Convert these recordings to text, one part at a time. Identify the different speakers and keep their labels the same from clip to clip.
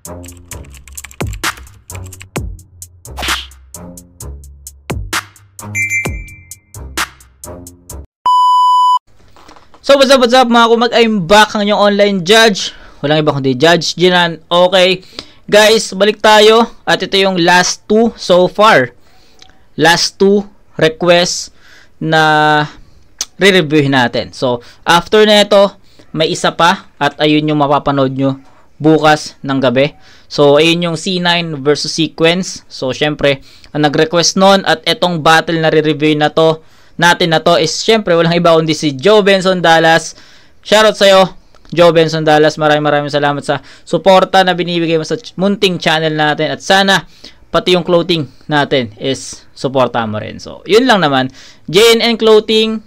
Speaker 1: So what's up mga kumag, I'm back ang inyong online judge. Walang iba kundi Judge Jinan. Okay guys, balik tayo. At ito yung last 2 so far. Last 2 requests na re-reviewin natin. So after na ito, may isa pa. At ayun yung mapapanood nyo bukas ng gabi. So ayun yung C9 versus Sequence. So syempre, ang nag-request nun at etong battle na re-review na to natin na to is syempre walang iba kundi si Joe Benson Dallas. Shoutout sa'yo, Joe Benson Dallas. Maraming salamat sa suporta na binibigay mo sa munting channel natin. At sana pati yung clothing natin is suporta mo rin. So yun lang naman. JNN Clothing,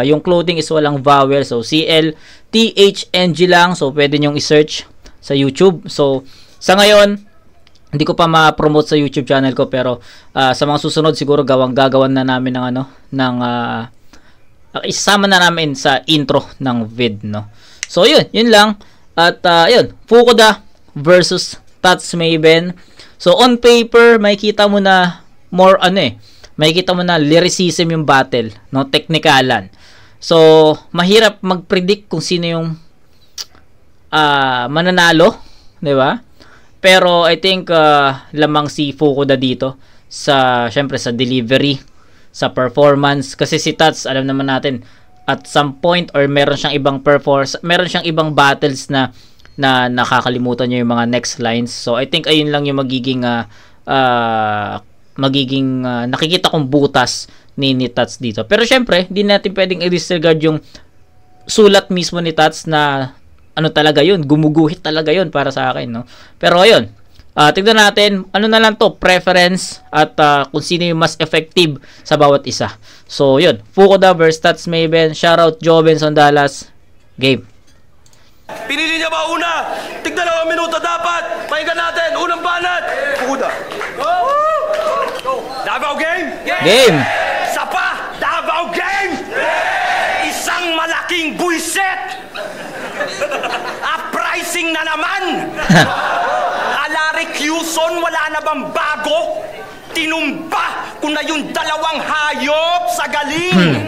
Speaker 1: yung clothing is walang vowel. So CLTHNG lang. So pwede nyong i-search sa YouTube. So sa ngayon hindi ko pa ma-promote sa YouTube channel ko, pero sa mga susunod siguro gagawan na namin ng isama na namin sa intro ng vid, no. So yun lang. At yun, Fukuda versus Tats Maven. So on paper, makikita mo na more makikita mo na lyricism yung battle, no, teknikalan. So mahirap mag-predict kung sino yung mananalo, 'di ba? Pero I think lamang si Fukuda dito sa syempre sa delivery, sa performance, kasi si Tats alam naman natin at some point or meron siyang ibang meron siyang ibang battles na nakakalimutan niya yung mga next lines. So I think ayun lang yung magiging nakikita kong butas ni Tats dito. Pero syempre, hindi natin pwedeng i-disregard yung sulat mismo ni Tats na talaga yun, gumuguhit talaga yun para sa akin, no? Pero ayun, tignan natin, na lang to, preference at kung sino yung mas effective sa bawat isa. So yun, Fukuda versus Tats Maven. Shoutout Joe Benson Dallas. Game.
Speaker 2: Pinili niya ba una? Tignan 2 minuto dapat. Pakinggan natin, unang banat. Fukuda. Davao game?
Speaker 1: Game.
Speaker 2: Sapa, Davao game. Isang malaking buiset. Uprising na naman. Alaric Yuson, wala na bang bago? Tinumba ko na yung 2 hayop sa galing.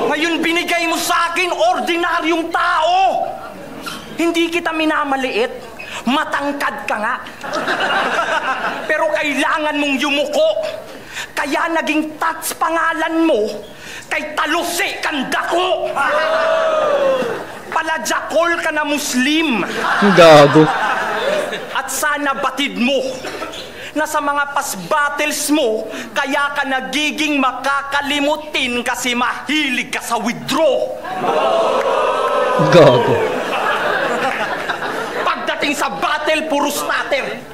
Speaker 2: Ngayon binigay mo sa akin ordinaryong tao. Hindi kita minamaliit, matangkad ka nga. Pero kailangan mong yumuko. Kaya naging Tats pangalan mo, kay Taluse kandako. Palajakol ka na Muslim.
Speaker 1: Gago.
Speaker 2: At sana batid mo na sa mga past battles mo, kaya ka nagiging makakalimutin kasi mahilig ka sa withdraw.
Speaker 1: Gago.
Speaker 2: Pagdating sa battle, puro starter.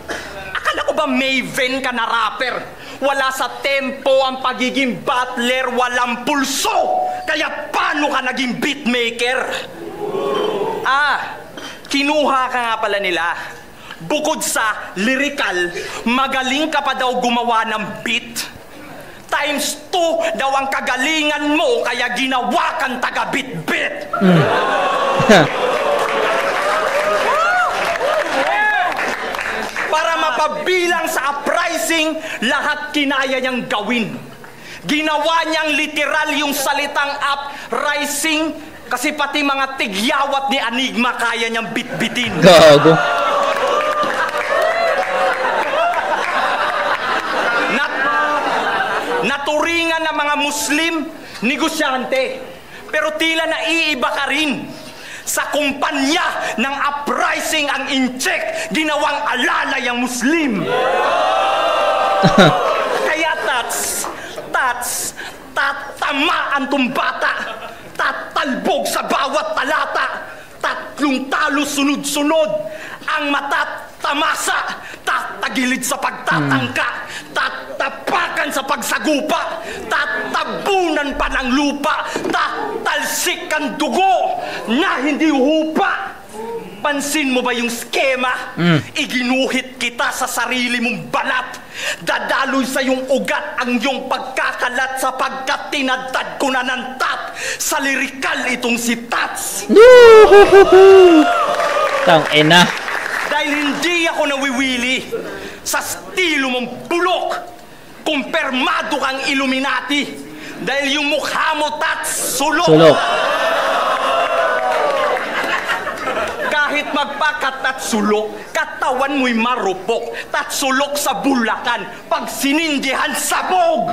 Speaker 2: Akala ko ba Maven ka na rapper? Wala sa tempo ang pagiging battler, walang pulso. Kaya paano ka naging beatmaker? Kinuha ka nga pala nila. Bukod sa lyrical, magaling ka pa daw gumawa ng beat. Times 2 daw ang kagalingan mo, kaya ginawa kang taga-bit-bit. Para mapabilang sa uprising, lahat kinaya niyang gawin. Ginawa niyang literal yung salitang uprising, kasi pati mga tigyawat ni Enigma kaya niyang bit-bitin.
Speaker 1: Gago.
Speaker 2: Naturingan ng mga Muslim, negosyante. Pero tila naiiba ka rin. Sa kumpanya ng uprising ang incheck, ginawang alalay ang Muslim. Kaya Tats, tatamaan tong bata. Tatalbog sa bawat talata. 3 talo sunod-sunod. Ang matatamasa, tatagilid sa pagtatangka, tatapakan sa pagsagupa, tatabunan pa ng lupa, tatalsik ang dugo na hindi hupa. Pansin mo ba yung skema? Iginuhit kita sa sarili mong balat. Dadaloy sa iyong ugat ang iyong pagkakalat sapagkat tinadtad ko na ng tat sa lirikal itong si Tats.
Speaker 1: Tang ina.
Speaker 2: Dahil hindi ako nawiwili sa estilo mong bulok. Kumpirmado kang Illuminati. Dahil yung mukha mo, Tats, sulok.
Speaker 1: Sulok.
Speaker 2: Kahit magpakat at sulok, katawan mo'y marupok. Tatsulok sa Bulacan, pag sinindihan sabog.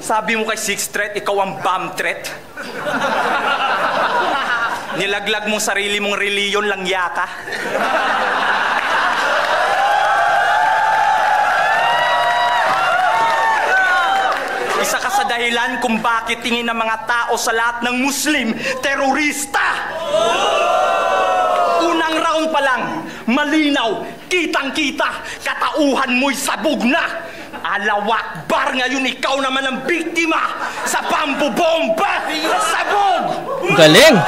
Speaker 2: Sabi mo kay Sixth Threat, ikaw ang bomb threat. Nilaglag mong sarili mong reliyon lang yaka. Isa ka sa dahilan kung bakit tingin ng mga tao sa lahat ng Muslim, terorista. Unang round pa lang, malinaw, kitang-kita, katauhan mo'y sabog na. Alawak bar, ngayon ikaw naman ang biktima sa pambobomba. Sabog!
Speaker 1: Galing!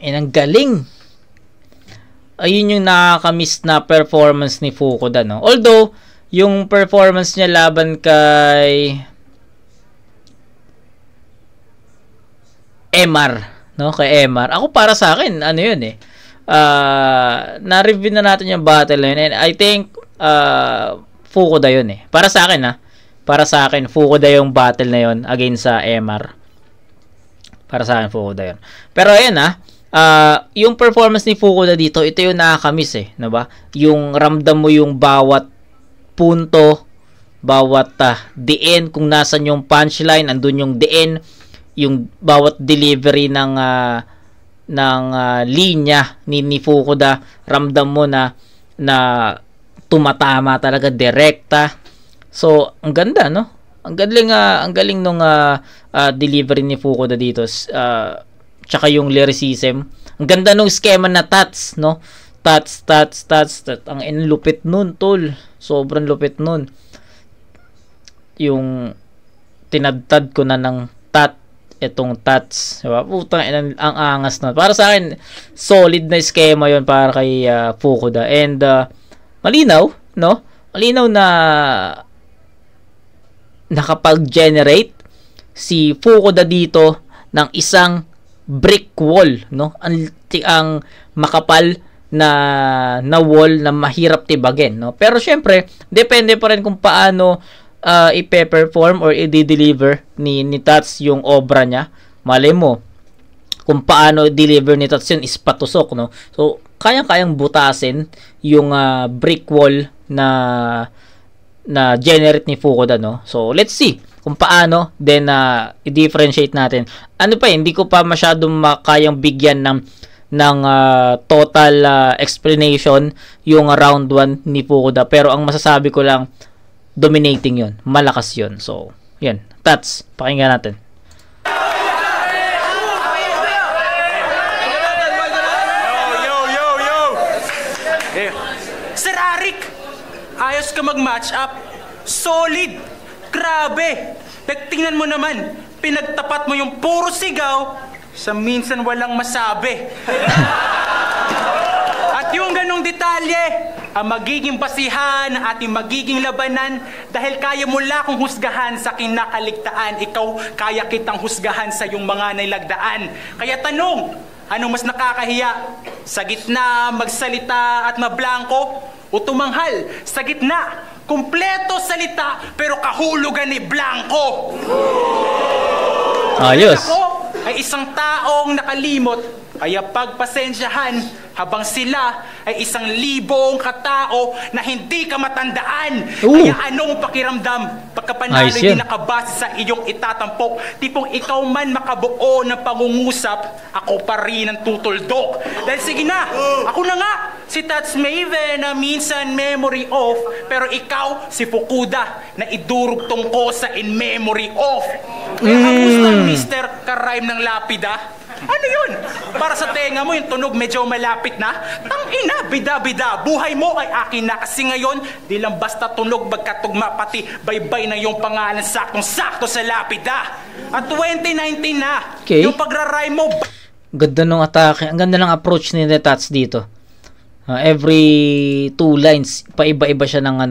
Speaker 1: Inang galing! Ayun yung nakakamiss na performance ni Fukuda, no? Although, yung performance niya laban kay MR, no? Kay MR. Ako para sa akin, ano yun eh. Na-review na natin yung battle na yun. And I think, Fukuda yun eh. Para sa akin, ha? Para sa akin, Fukuda yung battle na yun against sa MR. Para sa akin, Fukuda yun. Pero ayun, ha? Yung performance ni Fukuda dito, ito yung nakakamiss eh, 'no ba? Yung ramdam mo yung bawat punto, bawat diin, kung nasan yung punchline, andun yung diin, yung bawat delivery ng linya ni Fukuda, ramdam mo na tumatama talaga, direkta. So, ang ganda, no? Ang galing nung delivery ni Fukuda dito. Tsaka yung lyricism. Ang ganda nung schema na tats, no? Tats. Ang lupit nun, tol. Sobrang lupit nun. Yung tinadtad ko na ng itong tats. Diba? Putang, ang angas na. Para sa akin, solid na schema yon para kay Fukuda. And malinaw, no? Malinaw na nakapag-generate si Fukuda dito ng isang brick wall, no? Ang makapal na wall na mahirap tibagin, no? Pero syempre, depende pa rin kung paano i-perform or i-deliver ni Tats yung obra niya. Malay mo kung paano i-deliver ni Tats yun is patusok, no? So, kayang-kayang butasin yung brick wall na generate ni Fukuda, no? So, let's see kung paano then i-differentiate natin. Ano pa, hindi ko pa masyadong makayang bigyan ng total explanation yung round 1 ni Fukuda, pero ang masasabi ko lang, dominating yon, malakas yon. So, yan, Tats, pakinggan natin.
Speaker 3: Sir Arik, ayos ka mag-match up. Solid. Grabe. Nagtingnan mo naman, pinagtapat mo yung puro sigaw sa minsan walang masabi. At yung ganong detalye, ang magiging basihan at yung magiging labanan, dahil kaya mo lang akong husgahan sa kinakaligtaan, ikaw kaya kitang husgahan sa yung mga nailagdaan. Kaya tanong, ano mas nakakahiya? Sa gitna, magsalita at mablangko? O tumanghal sa gitna, kumpleto salita pero kahulugan ni blanco?
Speaker 1: Ayos.
Speaker 3: Ako ay isang taong nakalimot, kaya pagpasensyahan habang sila ay 1,000 katao na hindi ka matandaan. Kaya anong pakiramdam pagkapanalo hindi nakabase sa iyong itatampok? Tipong ikaw man makabuo ng pangungusap, ako pa rin ang tutuldok. Dahil sige na, ako na nga, si Tats Maven na minsan memory off, pero ikaw si Fukuda na idurugtong ko sa in memory off. Kaya kamusta Mr. Karime ng Lapida? Ano yun? Para sa tenga mo yung tunog medyo malapit na? Tangina, bida-bida, buhay mo ay akin na. Kasi ngayon, di lang basta tunog magkatugma, pati baybay na yung pangalan saktong-sakto sa lapida. At 2019 na, yung pagra-rhyme mo...
Speaker 1: Ganda ng atake, ang ganda ng approach ni Tats dito. Every 2 lines, paiba-iba siya ng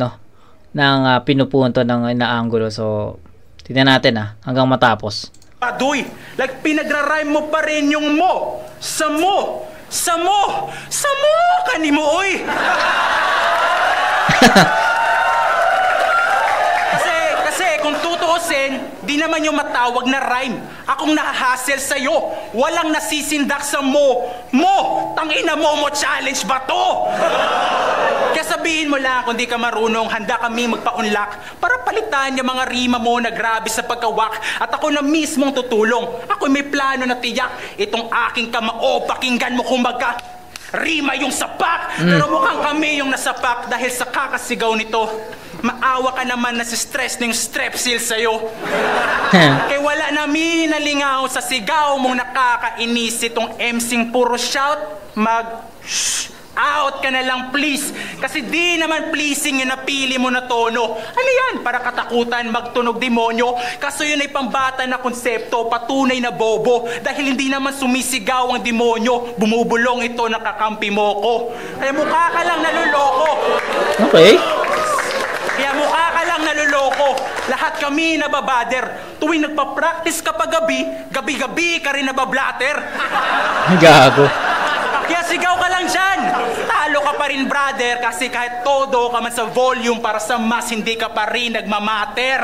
Speaker 1: pinupunto ng inaanggulo. So, tignan natin hanggang matapos.
Speaker 3: Padoy, like pinagra-rhyme mo pa rin yung mo. Sa mo. Sa mo. Sa mo kanimo, oy. Kasi kung tutuusin, di naman yung matawag na rhyme. Akong nakahasel sa'yo. Walang nasisindak sa mo. Mo! Tangina mo challenge ba to? Kaya sabihin mo lang kung di ka marunong, handa kami magpa-unlock para palitan yung mga rima mo na grabe sa pagkawak. At ako na mismong tutulong. Ako may plano na tiyak. Itong aking kamao, pakinggan mo kung magka rima yung sapak. Pero mukhang kami yung nasapak dahil sa kakasigaw nito. Maawa ka naman na si stress ng strepsil sa'yo. Kaya wala namin nalingaw sa sigaw mong nakakainis itong MCing puro shout. Out ka na lang please. Kasi di naman pleasing yung napili mo na tono. Ano yan? Para katakutan magtunog demonyo. Kaso yun ay pambata na konsepto, patunay na bobo. Dahil hindi naman sumisigaw ang demonyo. Bumubulong ito, nakakampi mo ko. Kaya mukha ka lang naluloko.
Speaker 1: Okay.
Speaker 3: Kaya mukha ka lang naluloko. Lahat kami nababader. Tuwing nagpa-practice ka pa gabi, gabi-gabi ka rin nabablatter.
Speaker 1: Gago.
Speaker 3: Kaya sigaw ka lang dyan. Talo ka pa rin, brother, kasi kahit todo ka man sa volume para sa mas, hindi ka pa rin nagmamater.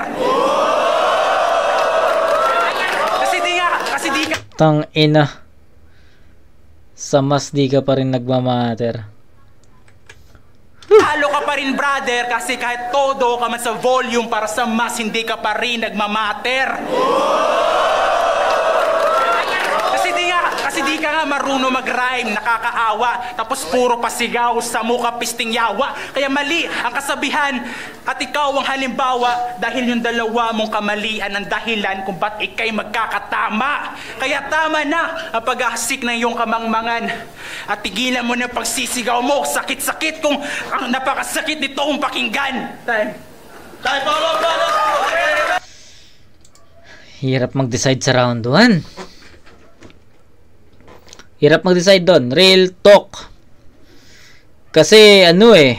Speaker 3: Kasi di ka...
Speaker 1: Tang ina. Sa mas di ka pa rin nagmamater.
Speaker 3: Talo ka pa rin, brother, kasi kahit todo ka man sa volume para sa mas, hindi ka pa rin nagmamater. Kasi di ka nga marunong mag-rhyme, nakakaawa, tapos puro pasigaw sa mukha pisting yawa. Kaya mali ang kasabihan at ikaw ang halimbawa dahil yung dalawa mong kamalian ang dahilan kung ba't ikay magkakatama. Kaya tama na ang paghahasik ng iyong kamangmangan at tigilan mo na pagsisigaw mo. Sakit-sakit kung ang napakasakit nito ang pakinggan. Time.
Speaker 1: Hirap mag-decide sa round 1. Hirap mag-decide doon. Real talk. Kasi ano eh.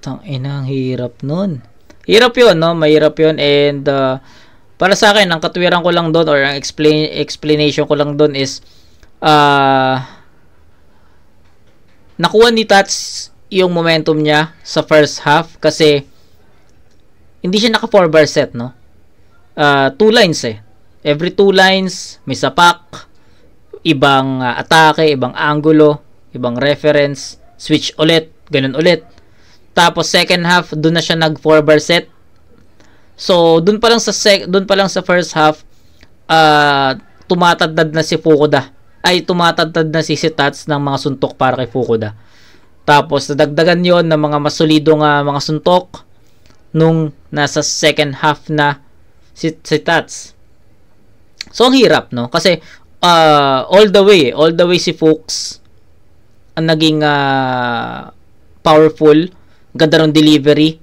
Speaker 1: Tangina, ang hirap nun. Hirap yun, no? Mahirap yun. And para sa akin, ang katwiran ko lang doon or ang explanation ko lang doon is nakuha ni Tats yung momentum niya sa first half kasi hindi siya naka 4 bar set, no? 2 lines eh. Every 2 lines, may sapak, ibang atake, ibang angulo, ibang reference, switch ulit, ganun ulit. Tapos second half, doon na siya nag 4 bar set. So, doon pa lang sa first half, tumatadad na si Fukuda. Tumatadad na si Tats ng mga suntok para kay Fukuda. Tapos, nadagdagan yon ng mga masolidong mga suntok nung nasa second half na si Tats. So, ang hirap, no? Kasi, all the way si Fuchs ang naging powerful. Ganda ng delivery.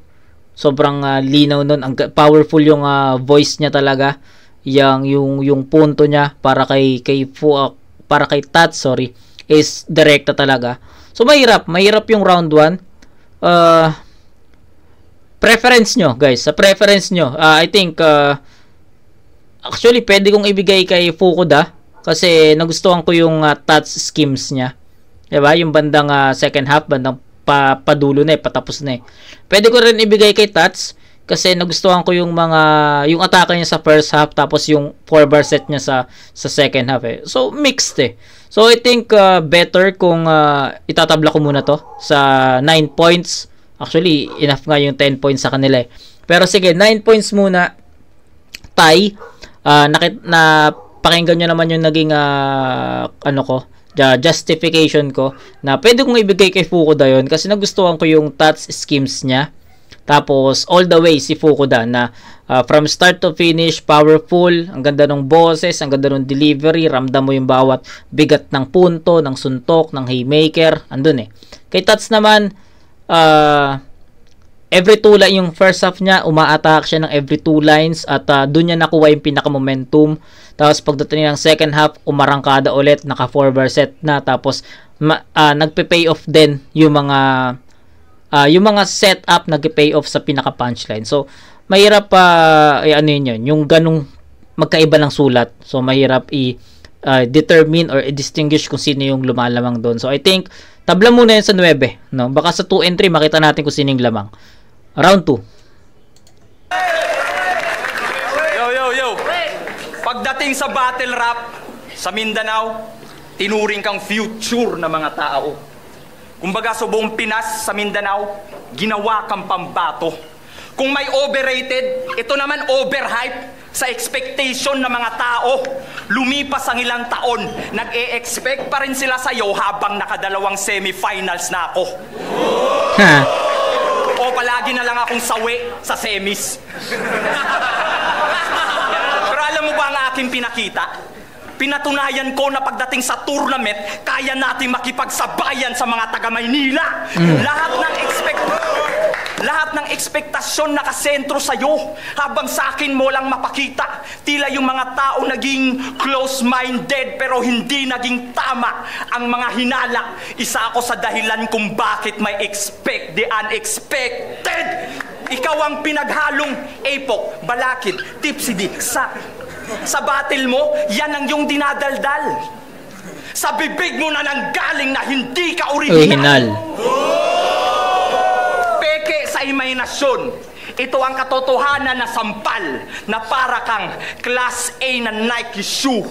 Speaker 1: Sobrang linaw nun. Ang powerful yung voice niya talaga. Yung punto niya para kay Tats, is direkta talaga. So, mahirap yung round 1. Preference nyo, guys. Sa preference nyo, I think, actually, pwede kong ibigay kay Fukuda kasi nagustuhan ko yung Tats schemes niya. Diba? Yung bandang second half, bandang padulo na patapos na Pwede ko rin ibigay kay Tats kasi nagustuhan ko yung atake niya sa first half tapos yung 4 bar set niya sa second half So, mixed So, I think, better kung itatabla ko muna to sa 9 points. Actually, enough nga yung 10 points sa kanila Pero sige, 9 points muna. Tie. Pakinggan nyo naman yung naging justification ko na pwede kong ibigay kay Fukuda yun kasi nagustuhan ko yung Tats schemes niya. Tapos, all the way si Fukuda na from start to finish, powerful, ang ganda ng boses, ang ganda ng delivery, ramdam mo yung bawat bigat ng punto, ng suntok, ng haymaker, andun Kay Tats naman, every 2 lines, yung first half niya, uma-attack siya ng every 2 lines at doon niya nakuha yung pinaka-momentum. Tapos pagdating ng second half, umarangkada ulit, naka 4 bar set na. Tapos nagpe-pay off din yung mga yung mga setup nag-pay off sa pinaka-punchline. So, mahirap ano yun, yung ganong magkaiba ng sulat. So, mahirap determine or i-distinguish kung sino yung lumalamang doon. So, I think, tabla muna yun sa 9. No? Baka sa 2 and 3, makita natin kung sino yung lamang. Round 2.
Speaker 2: Yo. Pagdating sa battle rap sa Mindanao, tinuring kang future na mga tao. Kumbaga sa buong Pinas, sa Mindanao, ginawa kang pambato. Kung may overrated, ito naman overhype sa expectation ng mga tao. Lumipas ang ilang taon, nag-e-expect pa rin sila sa'yo habang nakadalawang semifinals na ako. O palagi na lang akong sawi sa semis. Pero alam mo ba ang aking pinakita? Pinatunayan ko na pagdating sa tournament, kaya natin makipagsabayan sa mga taga-Maynila. Lahat ng ekspektasyon nakasentro sa'yo, habang sa akin mo lang mapakita. Tila yung mga tao naging close-minded pero hindi naging tama ang mga hinala. Isa ako sa dahilan kung bakit may expect the unexpected. Ikaw ang pinaghalong epok, balakid, tipsy sak. Sa battle mo, yan ang yung dinadaldal. Sa bibig mo na nanggaling na hindi ka original. Peke sa imahinasyon. Ito ang katotohanan na sampal na para kang Class A na Nike shoe.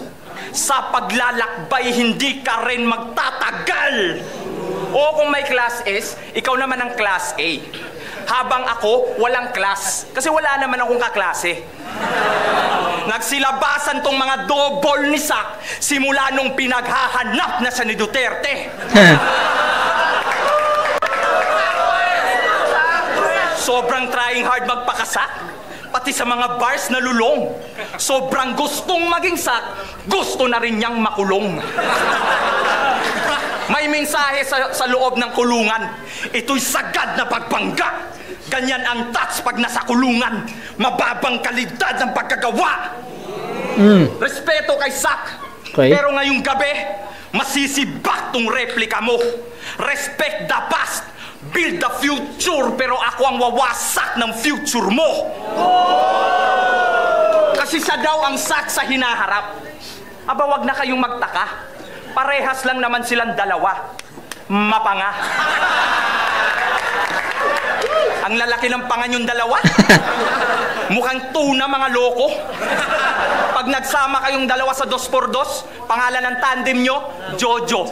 Speaker 2: Sa paglalakbay, hindi ka rin magtatagal. O kung may Class S, ikaw naman ang Class A. Habang ako, walang class. Kasi wala naman akong kaklase. Nagsilabasan tong mga double ni Sak simula nung pinaghahanap na siya ni Duterte. Sobrang trying hard magpakasak. Pati sa mga bars na lulong. Sobrang gustong maging Sak, gusto na rin niyang makulong. May mensahe sa loob ng kulungan. Ito'y sagad na pagbangga. Ganyan ang touch pag nasa kulungan. Mababang kalidad ng pagkagawa. Respeto kay Sak.
Speaker 1: Okay.
Speaker 2: Pero ngayong gabi, masisibak tong replika mo. Respect the past, build the future. Pero ako ang wawasak ng future mo. Kasi siya daw ang Sak sa hinaharap. Aba, wag na kayong magtaka. Parehas lang naman silang dalawa. Mapanga. Ang lalaki ng pangan yung dalawa. Mukhang tuna, mga loko. Pag nagsama kayong dalawa sa 2x2, pangalan ng tandem nyo, Jojo.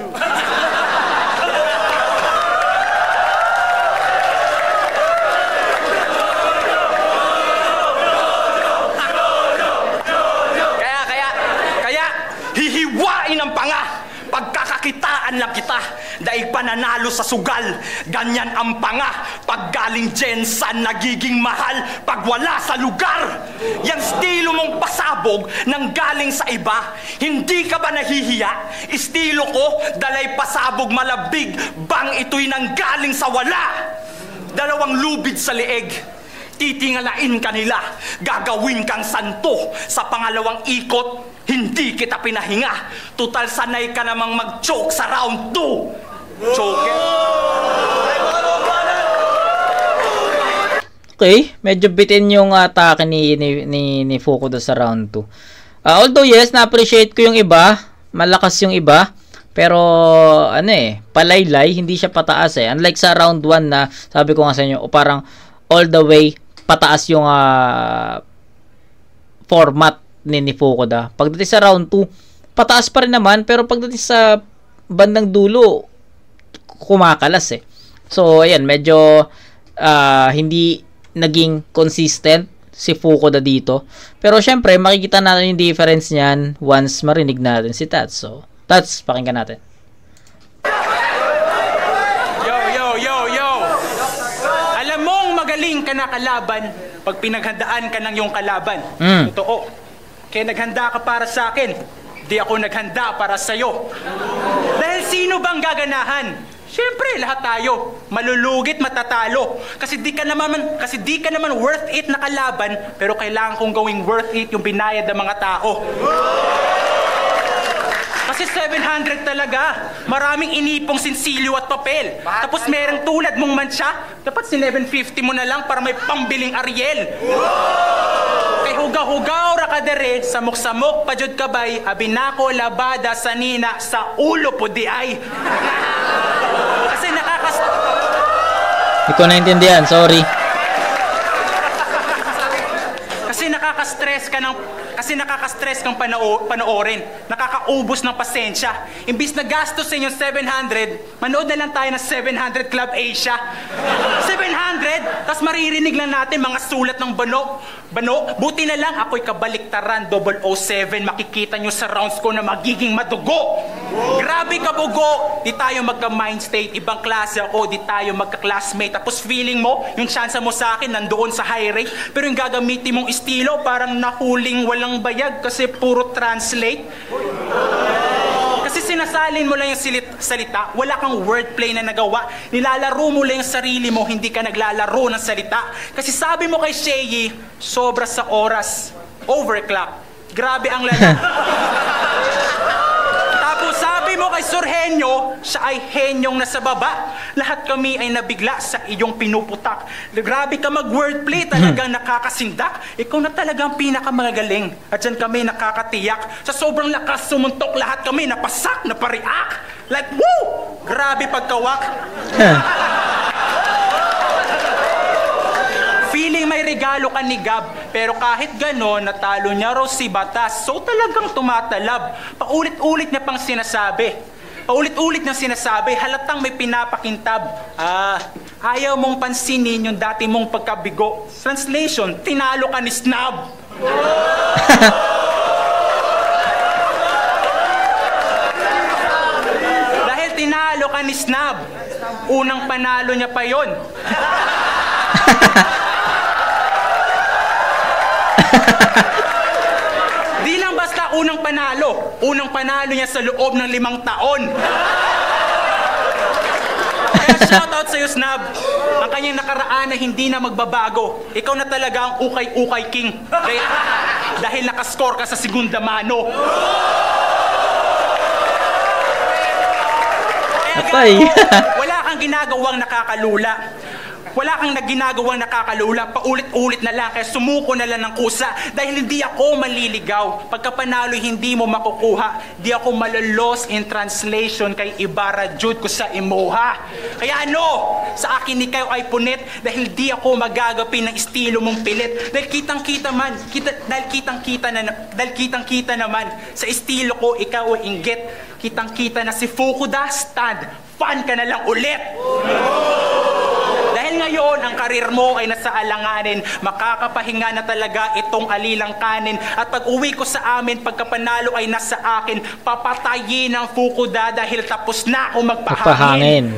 Speaker 2: Kaya, hihiwain ang panga. Pagkakakitaan lang kita, daig pananalo sa sugal. Ganyan ang panga. Pag galing Jensan, nagiging mahal pag wala sa lugar. Yang estilo mong pasabog nang galing sa iba, hindi ka ba nahihiya? Estilo ko, dalay pasabog malabig, bang ito'y nanggaling sa wala. Dalawang lubid sa leeg, titingalain ka nila, gagawin kang santo. Sa pangalawang ikot, hindi kita pinahinga. Tutal sanay ka namang mag-choke sa round 2. Choke.
Speaker 1: Okay, medyo bitin yung atake ni Fukuda sa round 2. Although yes, na-appreciate ko yung iba. Malakas yung iba. Pero palaylay, hindi siya pataas eh. Unlike sa round 1 na sabi ko nga sa inyo, parang all the way pataas yung format ni Fukuda. Pagdating sa round 2, pataas pa rin naman, pero pagdating sa bandang dulo, kumakalas eh. So, ayan, medyo hindi naging consistent si Fukuda dito. Pero syempre, makikita natin yung difference niyan once marinig natin si Tats. So, Tats, pakinggan natin.
Speaker 3: Yo! Alam mong magaling ka na kalaban pag pinaghandaan ka ng iyong kalaban. Totoo. Kaya naghanda ka para sa akin, di ako naghanda para sa'yo. Dahil sino bang gaganahan? Siyempre, lahat tayo. Malulugit, matatalo. Kasi di ka naman worth it na kalaban, pero kailangan kong gawing worth it yung binayad ng mga tao. Kasi 700 talaga. Maraming inipong sinsilyo at papel. Tapos merong tulad mong mantsa, dapat 750 mo na lang para may pambiling Ariel. Kay hugaw-hugaw rakadere, samok-samok pajud kabay, abinako labada sa nina sa ulo po di ay. Kasi
Speaker 1: Hindi ko naintindihan, sorry.
Speaker 3: Kasi nakaka-stress kang panoorin. Nakakaubos ng pasensya. Imbis na gastos sa inyong 700, manood na lang tayo ng 700 Club Asia. 700? Tapos maririnig lang natin mga sulat ng bano. Buti na lang ako'y kabaliktaran 007. Makikita nyo sa rounds ko na magiging madugo. Grabe ka, bugo. Di tayo magka-mind state. Ibang klase ako. Di tayo magka-classmate. Tapos feeling mo, yung chance mo sa akin nandoon sa high rate. Pero yung gagamitin mong estilo, parang nahuling walang bayag kasi puro translate. Kasi sinasalin mo lang yung salita, wala kang wordplay na nagawa. Nilalaro mo lang yung sarili mo, hindi ka naglalaro ng salita. Kasi sabi mo kay Sheyi, sobra sa oras, overclock. Grabe ang lala. Tapos sabi mo kay Sir Henyo, siya ay henyong nasa baba. Lahat kami ay nabigla sa iyong pinuputak. Grabe ka mag-wordplay, talagang nakakasindak. Ikaw na talagang pinakamagaling. At dyan kami nakakatiyak. Sa sobrang lakas sumuntok, lahat kami napasak, napariak. Like, woo! Grabe pagkawak. Feeling may regalo ka ni Gab, pero kahit gano'n, natalo niya raw si Batas. So talagang tumatalab. Paulit-ulit niya pang sinasabi. Paulit-ulit niyang sinasabi, halatang may pinapakintab. Ayaw mong pansinin yung dati mong pagkabigo. Translation, tinalo ka ni Snub. Dahil tinalo ka ni Snub, unang panalo niya pa yon. Di lang basta unang panalo niya sa loob ng 5 taon. Kaya shoutout sa'yo, Snub. Ang kanyang nakaraan na hindi na magbabago. Ikaw na talaga ang ukay-ukay king. Kaya, dahil nakascore ka sa segunda mano. Kaya wala kang ginagawang nakakalula. Wala kang ginagawang nakakalula, paulit-ulit na lang, kaya sumuko na lang ng kusa. Dahil hindi ako maliligaw. Pagka panalo, hindi mo makukuha. Di ako malalos in translation kay Ibarra Jude ko sa imuha. Kaya ano, sa akin ni kayo ay punit, dahil di ako magagapi ng estilo mong pilit. Dahil kitang-kita naman, sa estilo ko, ikaw ay inggit. Kitang-kita na si Fukuda, stand, fan ka na lang ulit. Dahil ngayon, ang karir mo ay nasa alanganin, makakapahinga na talaga itong alilang kanin. At pag uwi ko sa amin, pagkapanalo ay nasa akin, papatayin ang Fukuda dahil tapos na ako magpahangin.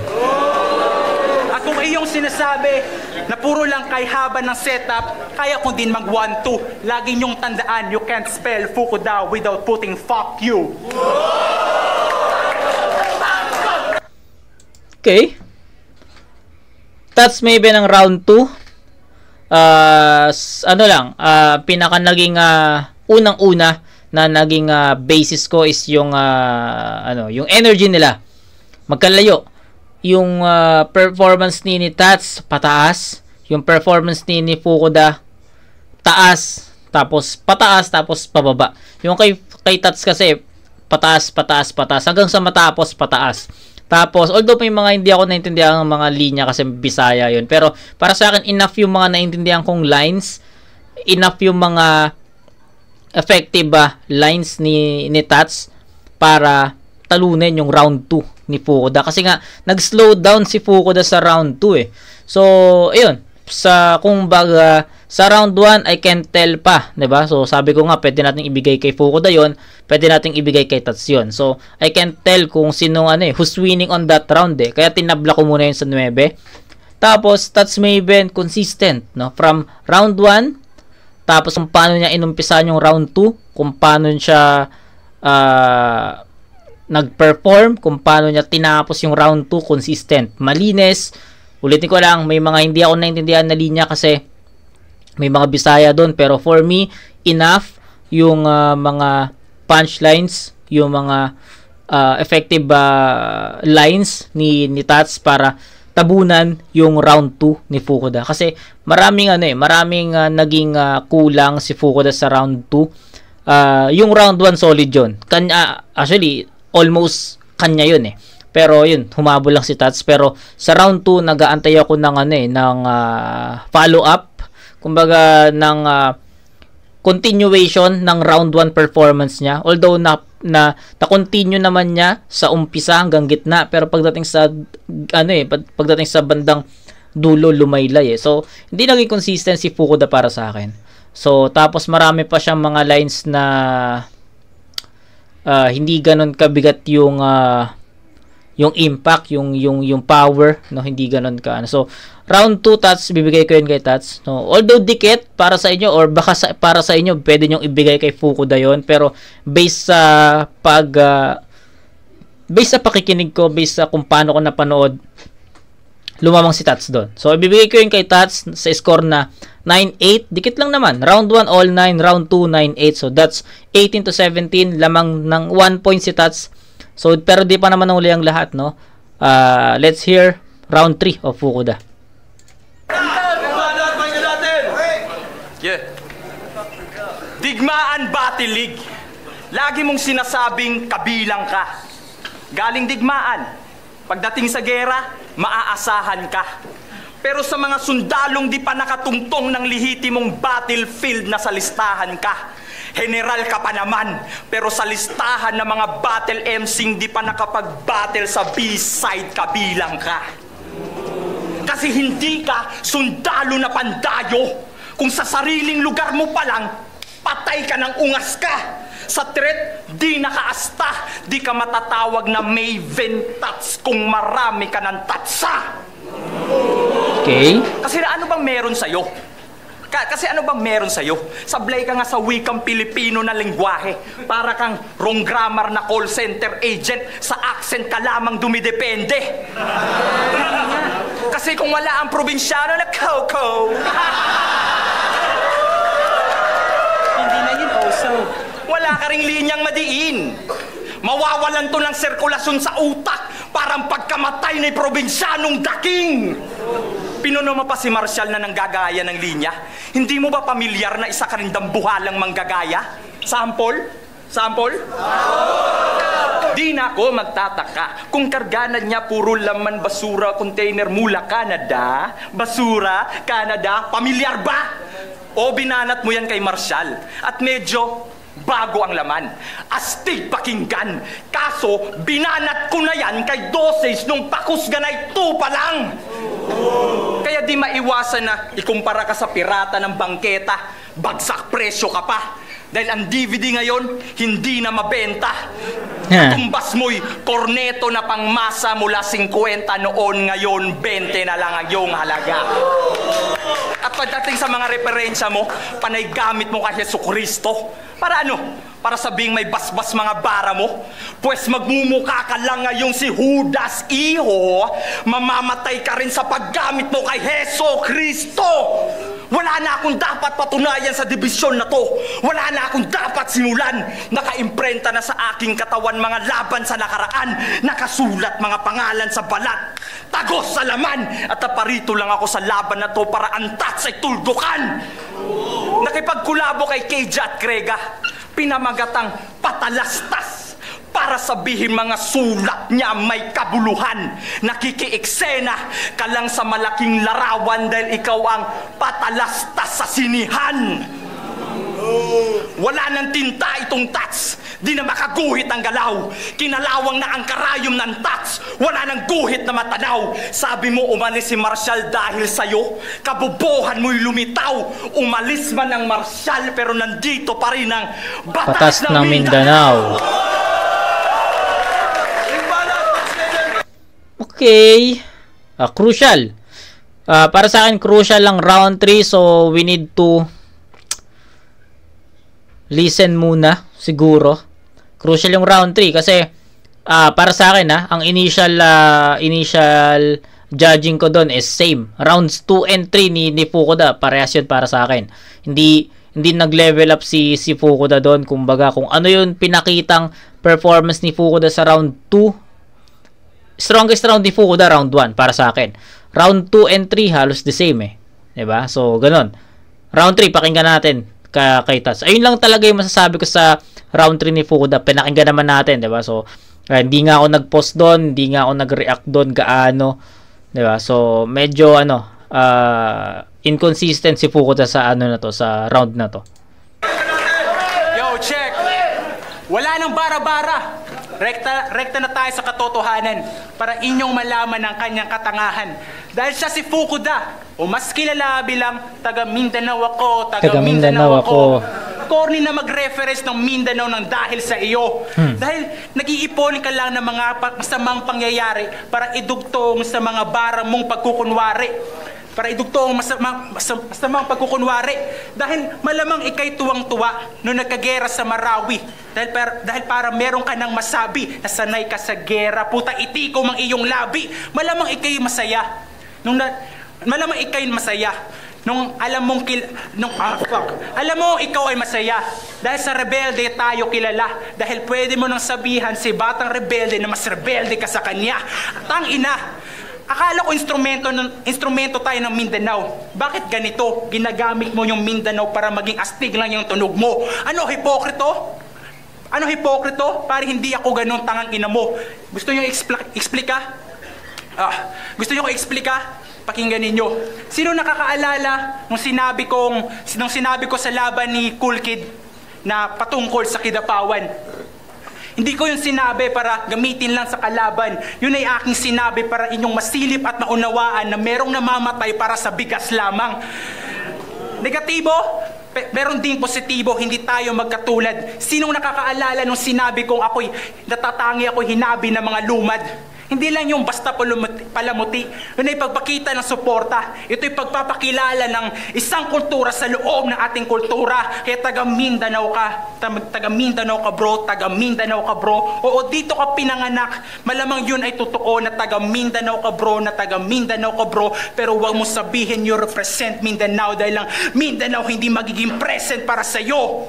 Speaker 3: At kung iyong sinasabi na puro lang kay haba ng setup, kaya kung din mag 1-2. Lagi niyong tandaan, you can't spell Fukuda without putting fuck you.
Speaker 1: Okay. That's maybe ng round 2. Pinaka naging unang-una na naging basis ko is yung yung energy nila. Magkalayo. Yung performance ni Tats pataas, yung performance ni Fukuda taas, tapos pataas, tapos pababa. Yung kay Tats kasi pataas hanggang sa matapos pataas. Tapos, although may mga hindi ako naintindihan ng mga linya kasi Bisaya yun. Pero, para sa akin, enough yung mga naintindihan kong lines. Enough yung mga effective lines ni Tats para talunin yung round 2 ni Fukuda. Kasi nga, nag-slow down si Fukuda sa round 2 eh. So, ayun. Sa round 1, I can tell pa, 'di ba? So, sabi ko nga, pwede nating ibigay kay Fukuda 'yon, pwede nating ibigay kay Tats 'yon. So, I can tell kung sino who's winning on that round eh. Kaya tinabla ko muna 'yun sa 9. Tapos, Tats Maven, consistent, no? From round 1, tapos kung paano niya inumpisahan yung round 2, kung paano siya nag-perform, kung paano niya tinapos yung round 2, consistent, malinis. Ulitin ko lang, may mga hindi ako naintindihan na linya kasi may mga Bisaya doon, pero for me, enough yung mga punchlines, yung mga effective lines ni Tats para tabunan yung round 2 ni Fukuda. Kasi maraming naging kulang si Fukuda sa round 2. Yung round 1 solid yun. Actually, almost kanya yun eh. Pero yun, humabol lang si Tats. Pero sa round 2, nag-aantay ako ng follow-up. Kumbaga, ng continuation ng round 1 performance niya. Although, na-continue naman niya sa umpisa hanggang gitna. Pero pagdating sa, pagdating sa bandang dulo, lumaylay eh. So, hindi naging consistent si Fukuda para sa akin. So, tapos marami pa siyang mga lines na hindi ganun kabigat yung impact, yung power, no, hindi ganoon ka. So, round 2 Tats, bibigay ko yun kay Tats. No, although dikit para sa inyo or baka para sa inyo, pwede nyo ibigay kay Fukuda yon, pero based sa pakikinig ko, based sa kung paano ko napanood, lumamang si Tats doon. So, ibibigay ko yun kay Tats sa score na 9-8. Dikit lang naman. Round 1, all 9. Round 2, 9-8. So, that's 18-17. Lamang ng 1 point si Tats. So, pero di pa naman uli ang lahat, no? Let's hear round 3 of Fukuda.
Speaker 2: Yeah. Digmaan Battle League. Lagi mong sinasabing kabilang ka. Galing digmaan. Pagdating sa gera, maaasahan ka. Pero sa mga sundalong di pa nakatungtong ng lihitimong battlefield na sa listahan ka. General ka pa naman, pero sa listahan ng mga battle MCing di pa nakapag-battle sa B-side, kabilang ka. Kasi hindi ka sundalo na pandayo. Kung sa sariling lugar mo pa lang, patay ka ng ungas ka. Sa threat, di nakaasta. Di ka matatawag na Maven Tats kung marami ka ng tatsa.
Speaker 1: Okay.
Speaker 2: Kasi ano bang meron sa'yo? Kasi ano bang meron sa'yo? Sablay ka nga sa wikang Pilipino na lengguwahe. Para kang wrong grammar na call center agent. Sa accent ka lamang dumidepende. Kasi kung wala ang probinsyano na Coco,
Speaker 3: Hindi na yun also.
Speaker 2: wala ka ring linyang madiin. Mawawalan to ng sirkulasyon sa utak. Parang pagkamatay ng probinsyanong daking. Pinuno mo pa si Marshall na nanggagaya ng linya? Hindi mo ba pamilyar na isa ka rin dambuhalang manggagaya? Sample? Sample? Di na ako magtataka kung karganan niya puro laman basura container mula Canada. Basura, Canada, pamilyar ba? O binanat mo yan kay Marshall at medyo bago ang laman. Astig pakinggan. Kaso, binanat ko na yan kay dosage nung pakusganay 2 pa lang. Kaya di maiwasan na ikumpara ka sa pirata ng bangketa. Bagsak presyo ka pa. Dahil ang DVD ngayon, hindi na mabenta. Tumbas mo'y korneto na pangmasa mula 50 noon, ngayon 20 na lang ang iyong halaga. At pagdating sa mga referensya mo, panay gamit mo kay Jesucristo. Para ano? Para sabing may basbas mga bara mo? Pues magmumuka ka lang ngayong si Judas, iho. Mamamatay ka rin sa paggamit mo kay Jesucristo. Wala na akong dapat patunayan sa dibisyon na to. Wala na akong dapat simulan. Nakaimprenta na sa aking katawan mga laban sa nakaraan. Nakasulat mga pangalan sa balat. Tagos sa laman. At naparito lang ako sa laban na to para antats ay tuldukan. Nakipagkulabo kay Keja at Krega. Pinamagatang patalastas. Para sabihin mga sulat niya may kabuluhan. Nakikiiksena ka lang sa malaking larawan dahil ikaw ang patalastas sa sinihan. Wala nang tinta itong Tats. Di na makaguhit ang galaw. Kinalawang na ang karayom ng Tats. Wala nang guhit na matanaw. Sabi mo umalis si Marshall dahil sa'yo. Kabubuhan mo'y lumitaw. Umalis man ang Marshall pero nandito pa rin ang batas ng Mindanao.
Speaker 1: Okay. Crucial. Para sa akin, crucial lang round 3. So, we need to listen muna, siguro. Crucial yung round 3 kasi para sa akin, ang initial judging ko doon is same. Rounds 2 and 3 ni Fukuda, parehas yun para sa akin. hindi nag-level up si Fukuda doon. Kumbaga, kung ano yung pinakitang performance ni Fukuda sa round 2, strongest round ni Fukuda, round 1 para sa akin. Round 2 and 3, halos the same eh. Diba? So, ganun. Round 3, pakinggan natin kay Tats. Ayun lang talaga yung masasabi ko sa round 3 ni Fukuda. Pinakinggan naman natin, diba? So, hindi nga ako nag-post doon, hindi nga ako nag-react doon gaano. Diba? So, medyo inconsistent si Fukuda sa na to, sa round na to.
Speaker 3: Yo, check! Wala nang bara-bara. Rekta na tayo sa katotohanan para inyong malaman ang kanyang katangahan. Dahil siya si Fukuda, o mas kilala bilang taga Mindanao ako, taga Mindanao ako. Corny na mag-reference ng Mindanao ng dahil sa iyo. Dahil nag-iipon ka lang ng mga masamang pangyayari para idugtong sa mga bara mong pagkukunwari. Para idugtong masamang pagkukunwari. Dahil malamang ikay tuwang-tuwa nung nagkagera sa Marawi. Dahil para meron ka nang masabi na sanay ka sa gera, puta itikom ang iyong labi. Malamang ikay masaya. Malamang ikay masaya. Nung alam mong alam mo ikaw ay masaya dahil sa rebelde tayo kilala, dahil pwede mo nang sabihan si batang rebelde na mas rebelde ka sa kanya. Tang ina, akala ko instrumento tayo ng Mindanao. Bakit ganito? Ginagamit mo yung Mindanao para maging astig lang yung tunog mo. Ano, hipokrito? Ano hipokrito? Para hindi ako ganun, tangang ina mo. Gusto nyo explika? Gusto nyo ko explika? Pakinggan ninyo. Sino nakakaalala nung sinabi ko sa laban ni Cool Kid na patungkol sa Kidapawan? Hindi ko yung sinabi para gamitin lang sa kalaban. Yun ay aking sinabi para inyong masilip at maunawaan na merong namamatay para sa bigas lamang. Negatibo? Meron ding positibo, hindi tayo magkatulad. Sinong nakakaalala nung sinabi kong natatangi ako'y hinabi ng mga lumad? Hindi lang yung basta palamuti. Yun ay pagpakita ng suporta. Ito'y pagpapakilala ng isang kultura sa loob ng ating kultura. Kaya taga Mindanao ka. Taga Mindanao ka bro. Taga Mindanao ka bro. Oo, dito ka pinanganak. Malamang yun ay totoo na taga Mindanao ka bro. Na taga Mindanao ka bro. Pero huwag mo sabihin you represent Mindanao dahil lang Mindanao hindi magiging present para sa'yo.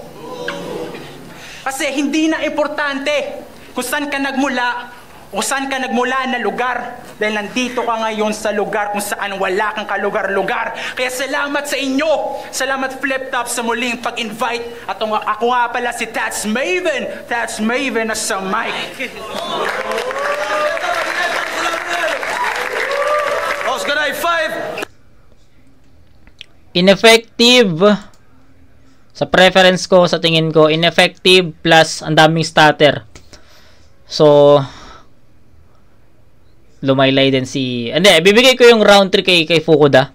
Speaker 3: Kasi hindi na importante kung saan ka nagmula o saan ka nagmula na lugar, dahil nandito ka ngayon sa lugar kung saan wala kang kalugar-lugar. Kaya salamat sa inyo, salamat Flip Top sa muling pag-invite. At ako nga pala si Tats Maven na sa mic.
Speaker 2: Oscar I 5.
Speaker 1: Ineffective. Sa preference ko, sa tingin ko, ineffective plus ang daming stutter. So, lumaylay din si... Hindi, bibigay ko yung round 3 kay Fukuda.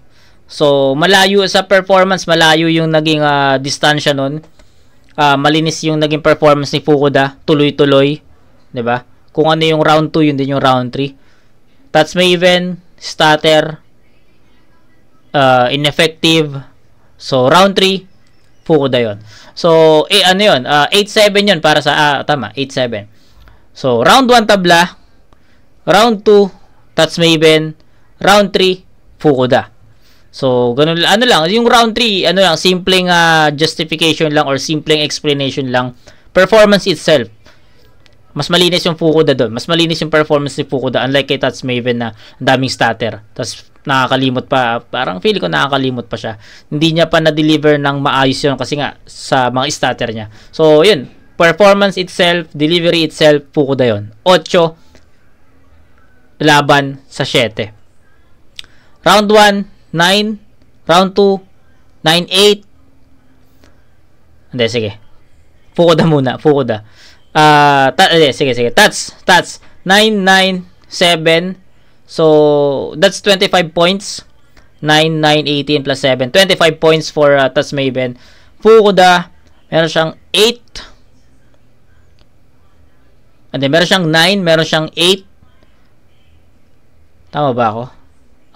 Speaker 1: So, malayo sa performance, malayo yung naging distansya nun. Malinis yung naging performance ni Fukuda. Tuloy-tuloy. 'Di ba? Kung ano yung round 2, yun din yung round 3. Tats Maven, stutter, ineffective. So, round 3, Fukuda yun. So, ano yun? 8-7 yun para sa... tama, 8-7. So, round 1 tabla. Round 2, Tats Maven. Round 3, Fukuda. So, ganun, ano lang, yung round 3, ano lang, simpleng justification lang or simpleng explanation lang. Performance itself. Mas malinis yung Fukuda doon. Mas malinis yung performance ni Fukuda. Unlike kay Tats Maven na daming stutter. Tapos, nakakalimot pa. Parang feeling ko nakakalimot pa siya. Hindi niya pa na-deliver ng maayos yun kasi nga sa mga stutter niya. So, yun. Performance itself, delivery itself, Fukuda yun. 8 laban sa 7. Round 1, 9. Round 2, 9-8. Hindi, sige. Fukuda muna. Fukuda. Sige. Tats. 9-9-7. So, that's 25 points. 9-9-18 plus 7. 25 points for Tats Maven. Fukuda, meron siyang 8. And then, meron siyang 9. Meron siyang 8. Tama ba ako?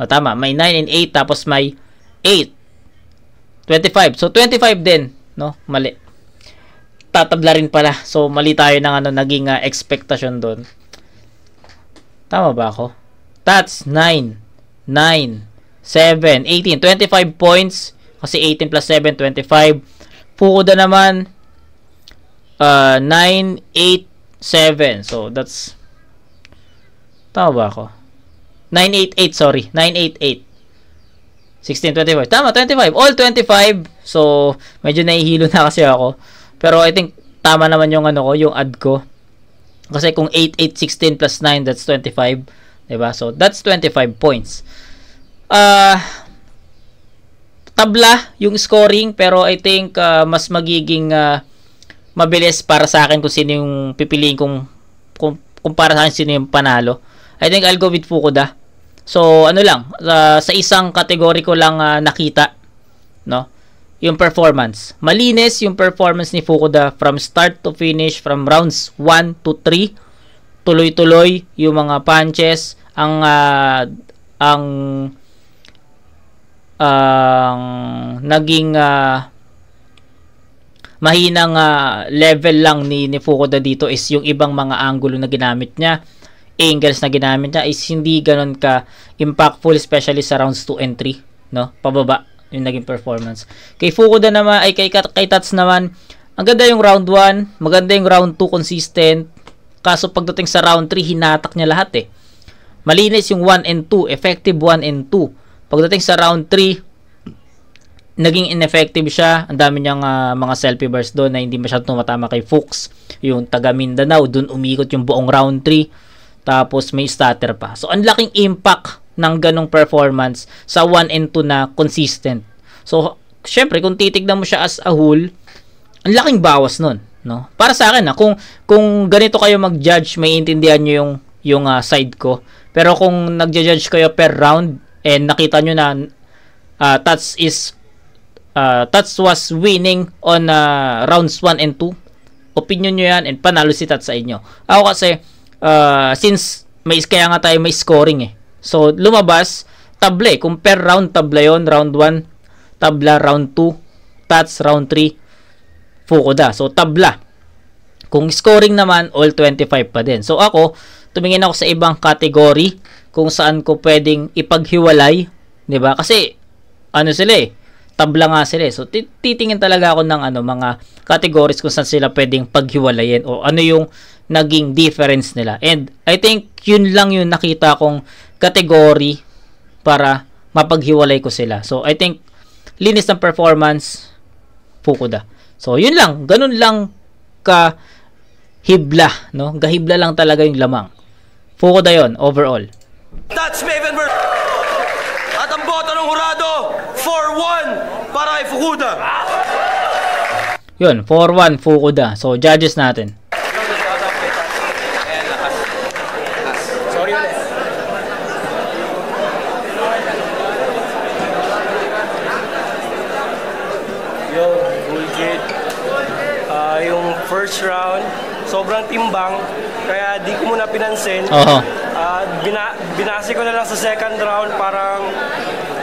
Speaker 1: Tama. May 9 and 8 tapos may 8. 25. So, 25 din. No? Mali. Tatabla rin pala. So, mali tayo ng naging expectation doon. Tama ba ako? Tats 9, 9, 7, 18. 25 points. Kasi 18 plus 7, 25. Fukuda naman 987. So that's, tama ba ako? 988, sorry. 988. 1625. Tama, 25. All 25. So, medyo nahihilo na kasi ako. Pero I think tama naman yung ano ko, yung add ko. Kasi kung 8816 plus 9, that's 25. Diba? So, that's 25 points. Tabla yung scoring, pero I think mas magiging mabilis para sa akin kung sino yung pipiliin kung para sa akin sino yung panalo. I think I'll go with Fukuda. So, ano lang, sa isang kategory ko lang nakita, no? Yung performance. Malinis yung performance ni Fukuda from start to finish, from rounds 1 to 3. Tuloy-tuloy yung mga punches, ang naging mahinang level lang ni Fukuda dito is yung ibang mga angulo na ginamit niya, angles na ginamit niya is hindi ganun ka impactful, especially sa rounds 2 and 3, no? Pababa yung naging performance. Kay Fukuda naman, ay kay Tats naman, ang ganda yung round 1, maganda yung round 2, consistent. Kaso pagdating sa round 3, hinatak niya lahat eh. Malinis yung 1 and 2, effective 1 and 2. Pagdating sa round 3, naging ineffective siya. Ang dami niyang mga selfie bars doon na hindi masyadong tumatama kay Fuchs. Yung taga Mindanao, doon umikot yung buong round 3. Tapos may stutter pa. So, ang laking impact ng ganong performance sa 1 and 2 na consistent. So, syempre, kung titignan mo siya as a whole, ang laking bawas nun, no? Para sa akin, kung ganito kayo mag-judge, may intindihan nyo yung side ko. Pero kung nag-judge kayo per round, and nakita nyo na Tats was winning on rounds 1 and 2, opinion nyo yan, and panalo si Tats sa inyo. Ako kasi, since kaya nga tayo may scoring eh. So, lumabas, tabla eh. Kung per round, tabla yon. Round 1, tabla. Round 2, Tats. Round 3, Fukuda. So, tabla. Kung scoring naman, all 25 pa din. So, ako, tumingin ako sa ibang category kung saan ko pwedeng ipaghiwalay. Diba? Kasi, ano sila eh. Tabla nga sila eh. So, titingin talaga ako ng mga categories kung saan sila pwedeng paghiwalayin o ano yung naging difference nila. And I think yun lang yung nakita kong category para mapaghiwalay ko sila. So I think linis ng performance, Fukuda. So yun lang, ganun lang ka hibla, no? Gahibla lang talaga yung lamang. Fukuda yon overall.
Speaker 2: Tats Maven at ang boto ng hurado 4-1 para kay Fukuda.
Speaker 1: Yun, 4-1 Fukuda. So judges natin.
Speaker 4: First round, sobrang timbang, kaya di ko muna pinansin. Binasi ko na lang sa second round, parang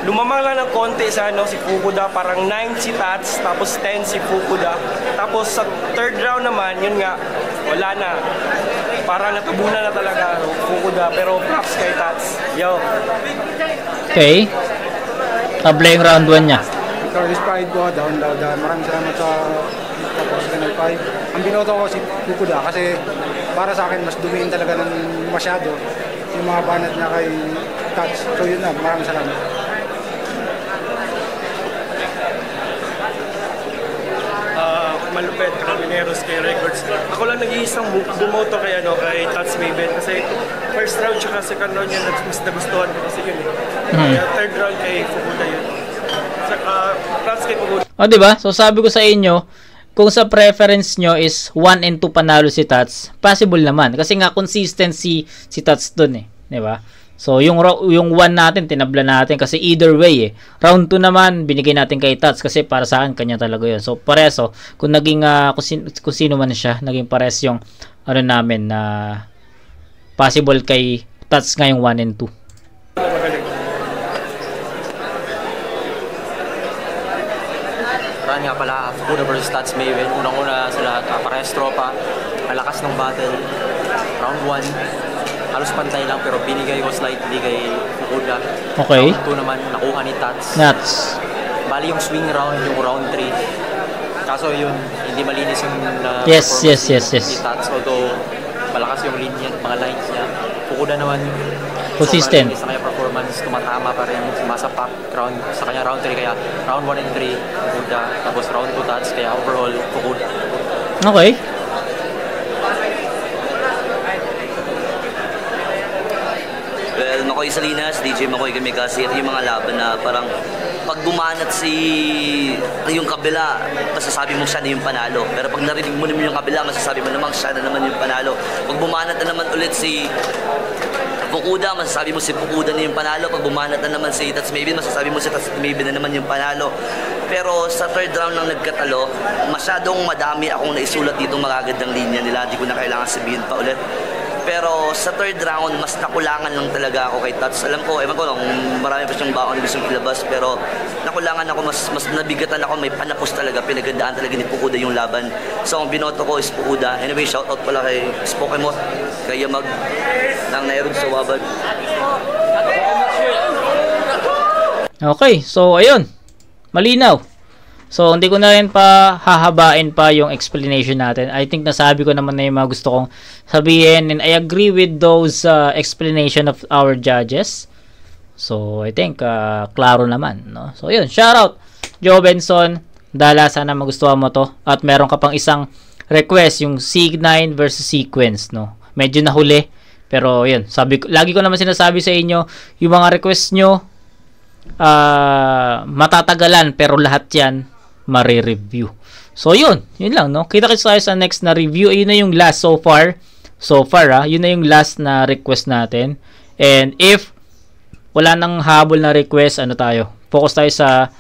Speaker 4: lumamang lang ng konti sa si Fukuda, parang 9 si Tats, tapos 10 si Fukuda. Tapos sa third round naman, yun nga, wala na. Parang natubunan na talaga Fukuda, pero props kay Tats. Yo.
Speaker 1: Okay. Tabla yung round 1 niya.
Speaker 5: Carlos Pride ko, down. Maraming salamat sa Channel 5. Ang binoto ko si Fukuda kasi para sa akin mas dumiin talaga ng masyado yung mga banat niya kay Tats. So yun na, maraming salamat.
Speaker 4: Malupet, Carabineros kay Records. Ako lang nag-iisang bumoto kay Tats Maven kasi first round tsaka second round yan mas nagustuhan ko kasi yun eh. Third round kay Fukuda yun. Saka props kay Fukuda.
Speaker 1: O diba? So sabi ko sa inyo, kung sa preference nyo is 1 and 2 panalo si Tats, possible naman. Kasi nga consistency si Tats dun eh. Diba? So yung 1 natin, tinabla natin kasi either way eh. Round 2 naman, binigay natin kay Tats kasi para sa akin, kanya talaga yun. So pareso, kung naging, kung sino man siya, naging pares yung namin na possible kay Tats nga yung 1 and 2.
Speaker 6: Nga pala, Fukuda versus Tats Maven. Unang-una sa lahat, parehas tropa. Malakas ng battle. Round 1, halos pantay lang pero binigay ko slightly kay Fukuda.
Speaker 1: Okay.
Speaker 6: Round 2 naman, nakuha ni Tats.
Speaker 1: Nats.
Speaker 6: Bali yung swing round, yung round 3. Kaso yun, hindi malinis yung
Speaker 1: Yes.
Speaker 6: ni Tats. Although, malakas yung linya, mga lines niya. Fukuda naman,
Speaker 1: Consistent.
Speaker 6: sa kanya performance, tumatama pa rin, sumasapak sa kanya round 3, kaya round 1 and 3, Fukuda. Tapos round 2 Tats, kaya overall, Fukuda.
Speaker 1: Okay.
Speaker 7: Well, Makoy Salinas, DJ Makoy Kamikasi, ito yung mga laban na parang pag bumanat yung kabila, masasabi mo siya na yung panalo. Pero pag narinig mo naman yung kabila, masasabi mo naman siya na naman yung panalo. Pag bumanat na naman ulit si Fukuda, masasabi mo si Fukuda na yung panalo. Pag bumanat na naman si Tats Maybin, masasabi mo si Tats Maybin na naman yung panalo. Pero sa third round lang nagkatalo, masyadong madami akong naisulat dito magagandang linya nila. Hindi ko na kailangan sabihin pa ulit. Pero sa third round, mas nakulangan lang talaga ako kay Tats. Alam ko, ewan ko lang, marami pa siyang baon gustong ilabas. Pero nakulangan ako, mas nabigatan ako, may panapos talaga. Pinagandaan talaga ni Fukuda yung laban. So ang binoto ko is Fukuda. Anyway, shoutout pala kay Spokemon, kay Yamag, ng Nairog sa Wabad.
Speaker 1: Okay, so ayun. Malinaw. So, hindi ko na rin pa hahabain pa yung explanation natin. I think nasabi ko naman na yung mga gusto kong sabihin. And I agree with those explanation of our judges. So, I think klaro naman. No? So, yun. Shoutout, Joe Benson. Dala, sana magustuhan mo to. At meron ka pang isang request, yung C9 versus sequence. No? Medyo nahuli. Pero, yun. Lagi ko naman sinasabi sa inyo, yung mga request nyo, matatagalan. Pero lahat yan, mare-review. So, yun lang, no? Kita-kits tayo sa next na review. Yun na yung last so far. Yun na yung last na request natin. And if wala nang habol na request, ano tayo? Focus tayo sa,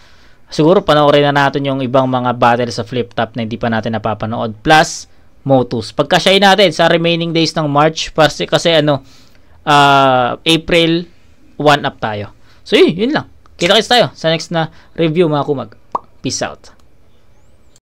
Speaker 1: siguro panoorin na natin yung ibang mga battle sa flip top na hindi pa natin napapanood. Plus, Motus. Pagkasyahin natin sa remaining days ng March, kasi April 1 up tayo. So, yun lang. Kita-kits tayo sa next na review, mga kumag. Peace out.